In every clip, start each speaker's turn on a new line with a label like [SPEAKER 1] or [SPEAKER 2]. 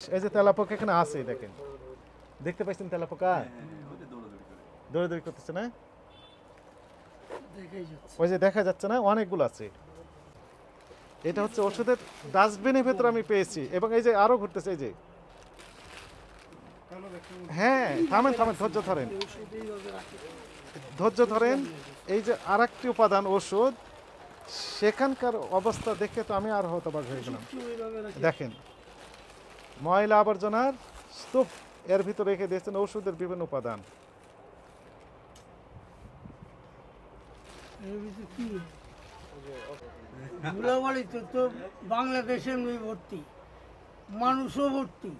[SPEAKER 1] এই যে তেলাপোকা এখানে আছে দেখেন, দেখতে পাচ্ছেন তেলাপোকা দৌড়াদৌড়ি করতেছে না? ওই যে দেখা যাচ্ছে না, অনেকগুলো আছে। এটা হচ্ছে ওষুধের ডাস্টবিনের ভেতর আমি পেয়েছি, এবং এই যে আরো ঘুরতেছে। এই যে হ্যাঁ, থামেন থামেন, ধৈর্য ধরেন, ধৈর্য ধরেন। এই যে আর একটি উপাদান ওষুধ, সেখানকার অবস্থা দেখে তো আমি আর হতবাক হয়ে গেলাম। দেখেন, ময়লা আবর্জনার স্তূপ, এর ভিতরে রেখে দিয়েছেন ওষুধের বিভিন্ন উপাদান।
[SPEAKER 2] ধুলাবাড়ি তো বাংলাদেশের মেয়ে ভর্তি, মানুষও ভর্তি,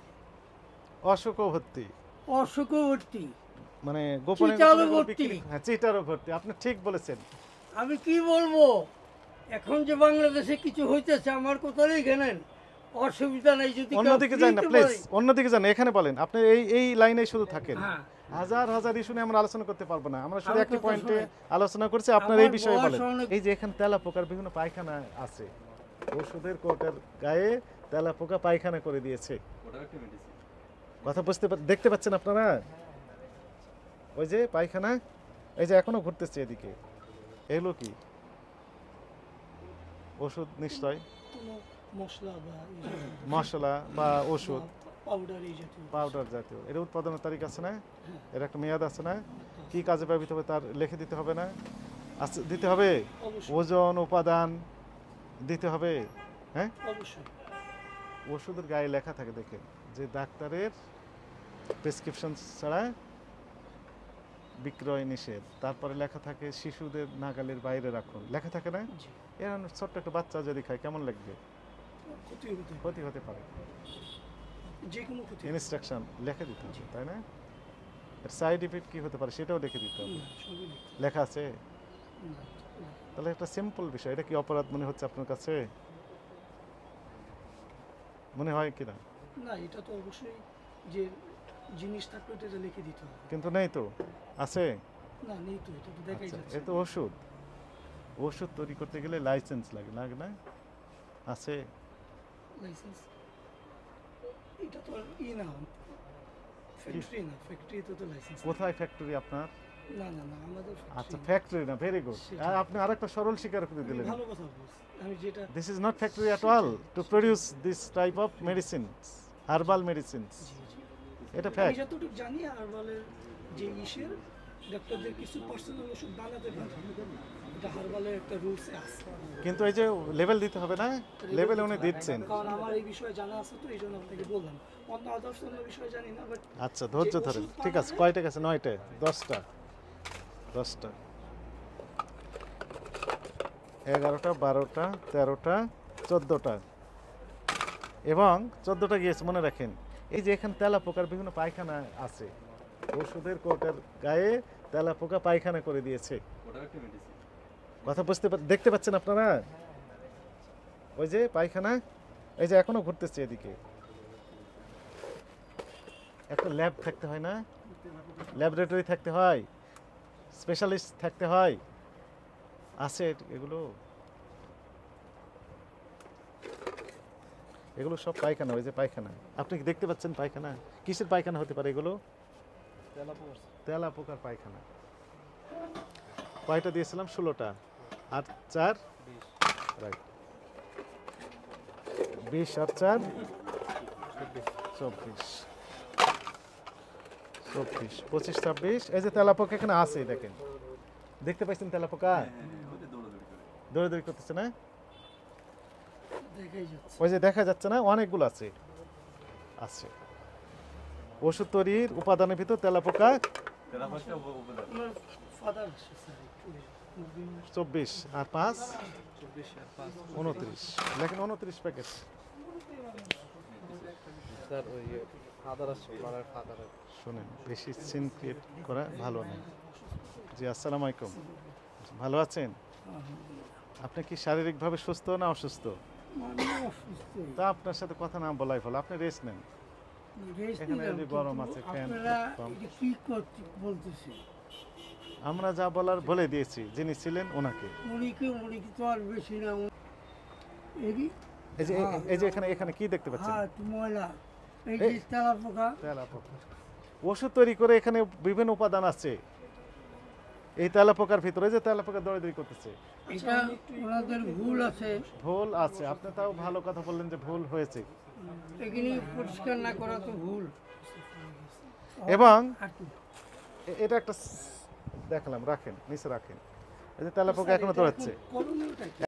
[SPEAKER 1] অসুখও ভর্তি,
[SPEAKER 2] অসুখও ভর্তি,
[SPEAKER 1] মানে গোপনে
[SPEAKER 2] চিটারও ভর্তি।
[SPEAKER 1] হ্যাঁ, চিটারও ভর্তি। আপনি ঠিক বলেছেন।
[SPEAKER 2] আমি কি বলবো, এখন যে বাংলাদেশে কিছু হইতেছে আমার কথাই জানেন, অসুবিধা নাই। যদি কেউ
[SPEAKER 1] অন্যদিকে
[SPEAKER 2] free
[SPEAKER 1] যান না
[SPEAKER 2] তে
[SPEAKER 1] প্লিজ,
[SPEAKER 2] পারে।
[SPEAKER 1] অন্যদিকে যান, এখানে বলেন। আপনি এই লাইনে শুধু থাকেন।
[SPEAKER 2] হ্যাঁ,
[SPEAKER 1] হাজার হাজার ইস্যু নিয়ে আমরা আলোচনা করতে পারবো না, আমরা শুধু
[SPEAKER 2] আমার
[SPEAKER 1] একটি
[SPEAKER 2] কথা
[SPEAKER 1] পয়েন্টে
[SPEAKER 2] শোনেন।
[SPEAKER 1] আলোচনা করছি। আপনার এই
[SPEAKER 2] আমার
[SPEAKER 1] বিষয়ে
[SPEAKER 2] বয়স
[SPEAKER 1] বলেন।
[SPEAKER 2] অনেক-
[SPEAKER 1] এই যে এখানে তেলাপোকার বিভিন্ন পায়খানা আছে, ওষুধের কোটের গায়ে তেলাপোকা পায়খানা করে দিয়েছে। কথা দেখতে পাচ্ছেন আপনারা? ওই যে পায়খানা, এই যে এখনো ঘুরতেছে এদিকে। এগুলো কি ওষুধ? নিশ্চয়
[SPEAKER 2] কোনো মশলা বা
[SPEAKER 1] মশলা বা ওষুধ,
[SPEAKER 2] পাউডার এই জাতীয়।
[SPEAKER 1] পাউডার জাতীয়। এর উৎপাদনের তারিখ আছে না? এর একটা মেয়াদ আছে না? কি কাজে ব্যবহৃত হবে তার লিখে দিতে হবে না? আচ্ছা, দিতে হবে।
[SPEAKER 2] অবশ্যই।
[SPEAKER 1] ওজন, উপাদান দিতে হবে। হ্যাঁ,
[SPEAKER 2] অবশ্যই।
[SPEAKER 1] ওষুধের গায়ে লেখা থাকে, দেখেন, যে ডাক্তারের প্রেসক্রিপশন ছাড়া বিক্রয় নিষেধ। তারপরে লেখা থাকে শিশুদের নাগালের বাইরে রাখুন, লেখা থাকে না?
[SPEAKER 2] জি।
[SPEAKER 1] এর ছোট্ট একটা বাচ্চা যদি খায় কেমন লাগবে?
[SPEAKER 2] ক্ষতি হতে পারে,
[SPEAKER 1] ক্ষতি হতে পারে।
[SPEAKER 2] যে কোনো ক্ষতি।
[SPEAKER 1] ইনস্ট্রাকশন লিখে দিতে হবে, তাই না? এর সাইড ইফেক্ট কি হতে পারে সেটাও লিখে দিতে হবে।
[SPEAKER 2] সবই লিখতে
[SPEAKER 1] লেখা আছে?
[SPEAKER 2] হবে। না, না।
[SPEAKER 1] তাহলে একটা সিম্পল বিষয়। এটা কি অপরাধ মনে হচ্ছে আপনার কাছে? মনে হয় কিনা?
[SPEAKER 2] না, এটা তো অবশ্যই যে জিনিস থাকলে এটা লিখে দিতে হবে।
[SPEAKER 1] কিন্তু নেই তো, আছে?
[SPEAKER 2] না, নেই তো, এটা তো দেখাই
[SPEAKER 1] আচ্ছা,
[SPEAKER 2] যাচ্ছে।
[SPEAKER 1] এ তো ওষুধ। ওষুধ তৈরি করতে গেলে লাইসেন্স লাগে, লাগে না? আছে?
[SPEAKER 2] লাইসেন্স এটা তো আর না, ফ্যাক্টরি না, ফ্যাক্টরিতে তো লাইসেন্স।
[SPEAKER 1] কোথায় ফ্যাক্টরি আপনার?
[SPEAKER 2] না না না, আমাদের
[SPEAKER 1] আচ্ছা,
[SPEAKER 2] ফ্যাক্টরি।
[SPEAKER 1] ফ্যাক্টরি না, ভেরি গুড।
[SPEAKER 2] সেটাই।
[SPEAKER 1] আপনি আরেকটা সরল স্বীকার করে দিলেন।
[SPEAKER 2] ভালো কথা বলছি আমি, যেটা
[SPEAKER 1] this is not factory at all to produce this type of medicines, herbal medicines.
[SPEAKER 2] জি জি।
[SPEAKER 1] এটা
[SPEAKER 2] আমি
[SPEAKER 1] ফ্যাক্ট।
[SPEAKER 2] যতটুকু জানি হারবালের যে ইসের ডাক্তারদের কিছু পার্সোনাল ওষুধ বানাতে পারে, এটা হারবালের একটা রুলস আছে।
[SPEAKER 1] কিন্তু এই যে লেভেল দিতে হবে না, লেভেল উনি দিচ্ছেন।
[SPEAKER 2] কারণ আমার এই বিষয়ে জানা আছে, তো এই জন্য আপনাকে বললাম। অন্য আদার্স অন্য বিষয়ে জানি না, বাট
[SPEAKER 1] আচ্ছা, ধৈর্য
[SPEAKER 2] যে
[SPEAKER 1] ধরেন।
[SPEAKER 2] ওষুধ
[SPEAKER 1] ঠিক আছে,
[SPEAKER 2] বানায়-
[SPEAKER 1] কয়টা গেছে? 9টে, 10টা, 10টা, 11টা, 12টা, 13টা, 14টা, এবং 14টা গিয়েছে, মনে রাখেন। এই যে এখানে তেলাপোকার বিভিন্ন পায়খানা আছে, ওষুধের কোটের গায়ে তেলাপোকা পায়খানা করে দিয়েছে। কথা দেখতে পাচ্ছেন আপনারা? ওই যে পায়খানা, এই যে এখনো ঘুরতেছে এদিকে। একটা ল্যাব থাকতে হয় না? ল্যাবরেটরি থাকতে হয়, স্পেশালিস্ট থাকতে হয়। আছে এগুলো? এগুলো সব পায়খানা। ওই যে পায়খানা, আপনি কি দেখতে পাচ্ছেন পায়খানা? কিসের পায়খানা হতে পারে এগুলো? তেলাপোকার পায়খানা। কয়টা দিয়েছিলাম? 16টা। আর 4, রাইট, 20 আর 4, 24, 24, 25, 26। এই যে তেলাপোকা এখানে আছে, দেখেন, দেখতে পাচ্ছেন তেলাপোকা দৌড়াদৌড়ি করতেছে না?
[SPEAKER 2] দেখাই যাচ্ছে।
[SPEAKER 1] ওই যে দেখা যাচ্ছে না, অনেকগুলো আছে। আছে ওষুধ তৈরির উপাদানের ভিতর তেলাপোকা।
[SPEAKER 2] আমার ফাদার আছে স্যার, একটু মুরগির
[SPEAKER 1] 24 আর 5, 29, লেখেন 29 প্যাকেট।
[SPEAKER 3] স্যার ওই ফাদার আছে, ওনার ফাদার।
[SPEAKER 1] শোনেন, বেশি সিন ক্রিয়েট করা ভালো না। জি, আসসালামু আলাইকুম। ভালো আছেন? আপনি কি শারীরিকভাবে সুস্থ না অসুস্থ?
[SPEAKER 2] মানে অসুস্থ।
[SPEAKER 1] তা আপনার সাথে কথা না বলাই ভালো, আপনি রেস্ট নেন।
[SPEAKER 2] রেস্ট
[SPEAKER 1] এখানে
[SPEAKER 2] নিলাম,
[SPEAKER 1] যদি
[SPEAKER 2] কিন্তু
[SPEAKER 1] গরম আছে, ফ্যান
[SPEAKER 2] আপনারা
[SPEAKER 1] কম।
[SPEAKER 2] এটা কি করতে বলতেছে?
[SPEAKER 1] আমরা যা বলার বলে দিয়েছি, যিনি ছিলেন ওনাকে।
[SPEAKER 2] উনি কি তো আর বেশি না। এই
[SPEAKER 1] এই যে এখানে এখানে কি দেখতে পাচ্ছেন?
[SPEAKER 2] হাত ময়লা,
[SPEAKER 4] এই যে তেলাপোকা,
[SPEAKER 1] তেলাপোকা ওষুধ তৈরি করে এখানে বিভিন্ন উপাদান আছে এই তেলাপোকার ভিতরে, যে তেলাপোকা দৌড়াদৌড়ি করতেছে,
[SPEAKER 4] এটা ওনাদের ভুল আছে,
[SPEAKER 1] ভুল আছে। আপনি তাও ভালো কথা বললেন যে ভুল হয়েছে।
[SPEAKER 4] এগুলি পরিষ্কার না করা তো ভুল।
[SPEAKER 1] এবং
[SPEAKER 4] আর কি?
[SPEAKER 1] এটা একটা দেখালাম, রাখেন নিচে রাখেন। এই যে তেলাপোকা এখনো দৌড়াচ্ছে।
[SPEAKER 2] করণীয়টা কি?